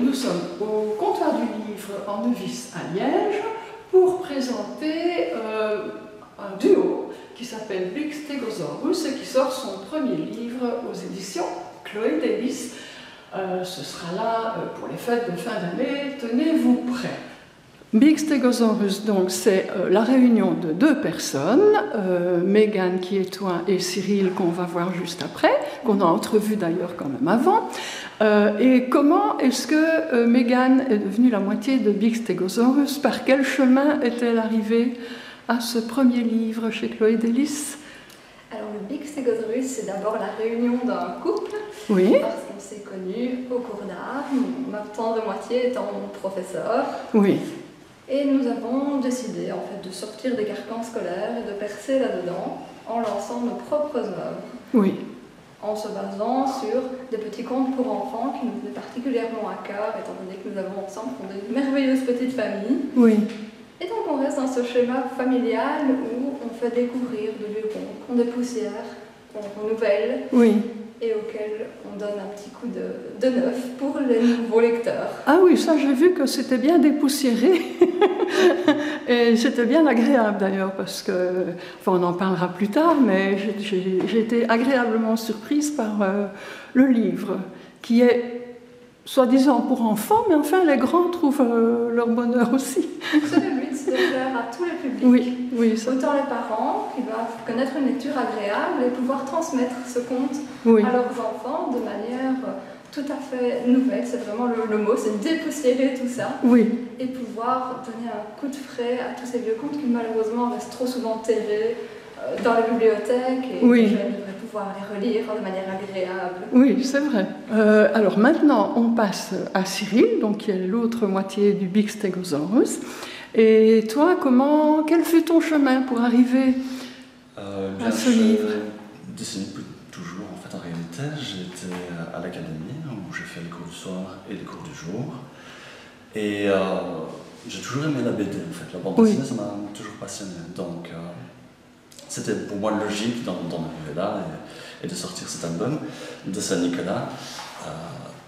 nous sommes au comptoir du livre en Nevis à Liège pour présenter un duo qui s'appelle Big Stegosaurus et qui sort son premier livre aux éditions Chloé Davis. Ce sera là pour les fêtes de fin d'année, tenez-vous prêts. Big Stegosaurus, donc, c'est la réunion de deux personnes, Megan qui est toi et Cyril qu'on va voir juste après, qu'on a entrevu d'ailleurs quand même avant. Et comment est-ce que Megan est devenue la moitié de Big Stegosaurus? Par quel chemin est-elle arrivée à ce premier livre chez Chloé Davis? Alors le Big Stegosaurus, c'est d'abord la réunion d'un couple, oui. Parce qu'on s'est connus au cours d'art, ma tendre moitié étant mon professeur. Oui. Et nous avons décidé en fait de sortir des carcans scolaires et de percer là-dedans en lançant nos propres œuvres. Oui. En se basant sur des petits contes pour enfants qui nous tenaient particulièrement à cœur, étant donné que nous avons ensemble fondé une merveilleuse petite famille. Oui. Et donc on reste dans ce schéma familial où on fait découvrir de vieux contes qu'on dépoussière, qu'on renouvelle. Oui. Et auquel on donne un petit coup de neuf pour les nouveaux lecteurs. Ah oui, ça j'ai vu que c'était bien dépoussiéré et c'était bien agréable d'ailleurs parce que, enfin on en parlera plus tard, mais j'ai été agréablement surprise par le livre qui est soi-disant pour enfants, mais enfin les grands trouvent leur bonheur aussi. C'est le but, c'est de plaire à tous les publics. Oui, oui. Ça... Autant les parents qui doivent connaître une lecture agréable et pouvoir transmettre ce conte à leurs enfants de manière tout à fait nouvelle. C'est vraiment le mot, c'est dépoussiérer tout ça. Oui. Et pouvoir donner un coup de frais à tous ces vieux contes qui malheureusement restent trop souvent terrés dans les bibliothèques et que je devrais pouvoir les relire de manière agréable. Oui, c'est vrai. Alors maintenant, on passe à Cyril, donc qui est l'autre moitié du Big Stegosaurus. Et toi, quel fut ton chemin pour arriver à ce livre? Je dessine toujours, en fait, en réalité. J'étais à l'académie, où j'ai fait les cours du soir et les cours du jour. Et j'ai toujours aimé la BD, en fait. La bande dessinée, ça m'a toujours passionné. Donc, c'était pour moi logique d'en arriver là et de sortir cet album de Saint-Nicolas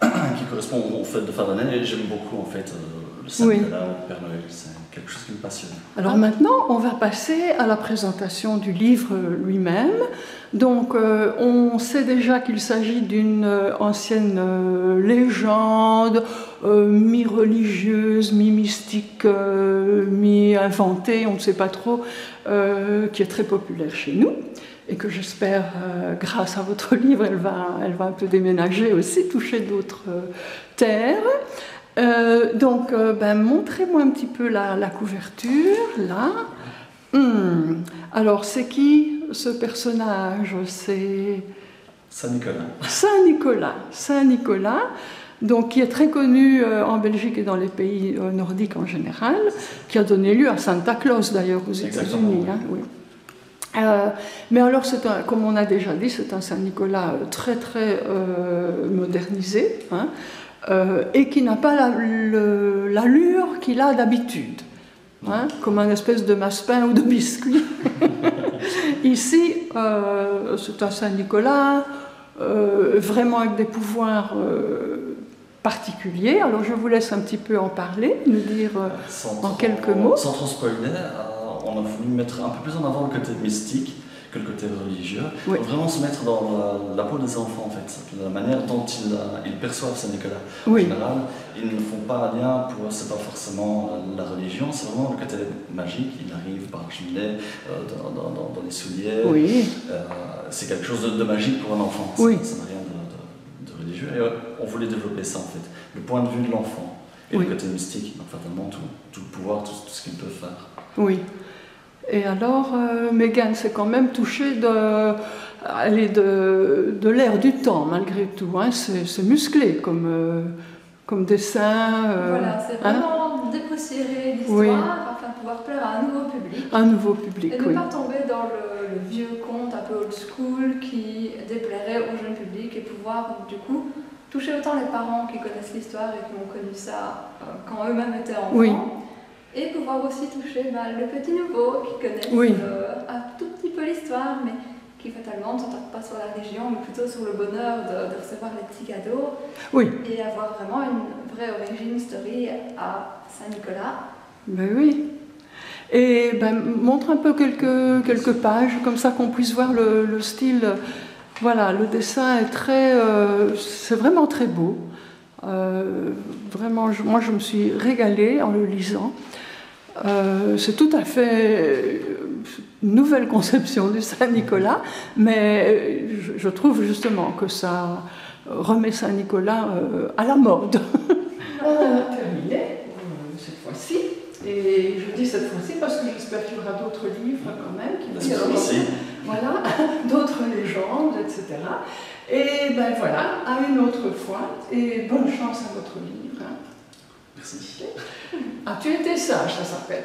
qui correspond aux fêtes de fin d'année. Et j'aime beaucoup, en fait, le Saint-Nicolas, le Père Noël. C'est quelque chose qui me passionne. Alors maintenant, on va passer à la présentation du livre lui-même. Donc, on sait déjà qu'il s'agit d'une ancienne légende, mi-religieuse, mi-mystique, mi-inventée, on ne sait pas trop, qui est très populaire chez nous et que j'espère, grâce à votre livre, elle va un peu déménager aussi, toucher d'autres terres. Donc, montrez-moi un petit peu la couverture, là. Alors, c'est qui ce personnage? C'est Saint-Nicolas. Saint-Nicolas, donc qui est très connu en Belgique et dans les pays nordiques en général, qui a donné lieu à Santa Claus d'ailleurs aux États-Unis. Hein, oui. Mais alors, comme on a déjà dit, c'est un Saint-Nicolas très très modernisé, hein, et qui n'a pas l'allure qu'il a d'habitude, hein, comme un espèce de massepain ou de biscuit. Ici, c'est un Saint-Nicolas, vraiment avec des pouvoirs particuliers. Alors je vous laisse un petit peu en parler, nous dire en quelques mots. Sans trop spoiler, on a voulu mettre un peu plus en avant le côté mystique que le côté religieux. Oui. Vraiment se mettre dans la peau des enfants, en fait. La manière dont ils perçoivent Saint-Nicolas. Oui. En général, ils ne font pas un lien, pour eux, c'est pas forcément la religion, c'est vraiment le côté magique. Il arrive par la cheminée, dans les souliers. Oui. C'est quelque chose de magique pour un enfant. Oui. Ça n'a rien de religieux. Et on voulait développer ça, en fait. Le point de vue de l'enfant. Et le côté mystique, donc fatalement, tout le pouvoir, tout ce qu'il peut faire. Oui. Et alors, Megan s'est quand même touchée de l'air du temps, malgré tout. Hein. C'est musclé comme dessin. Voilà, c'est vraiment dépoussiérer l'histoire afin de pouvoir plaire à un nouveau public. Un nouveau public, et ne pas tomber dans le vieux conte un peu old school qui déplairait au jeune public et pouvoir, du coup, toucher autant les parents qui connaissent l'histoire et qui ont connu ça quand eux-mêmes étaient enfants. Oui. Et pouvoir aussi toucher le petit nouveau qui connaît un tout petit peu l'histoire, mais qui fatalement ne s'entend pas sur la religion, mais plutôt sur le bonheur de recevoir les petits cadeaux. Oui. Et avoir vraiment une vraie origin story à Saint-Nicolas. Ben oui. Et ben, montre un peu quelques pages, comme ça qu'on puisse voir le style. Voilà, le dessin est c'est vraiment très beau. Vraiment, moi je me suis régalée en le lisant. C'est tout à fait une nouvelle conception du Saint-Nicolas, mais je trouve justement que ça remet Saint-Nicolas à la mode. On a terminé cette fois-ci, et je dis cette fois-ci parce que j'espère qu'il y aura d'autres livres quand même qui vont sortir. Voilà, d'autres légendes, etc. Et ben voilà, à une autre fois, et bonne chance à votre livre. Merci. Ah, tu étais sage, ça s'appelle.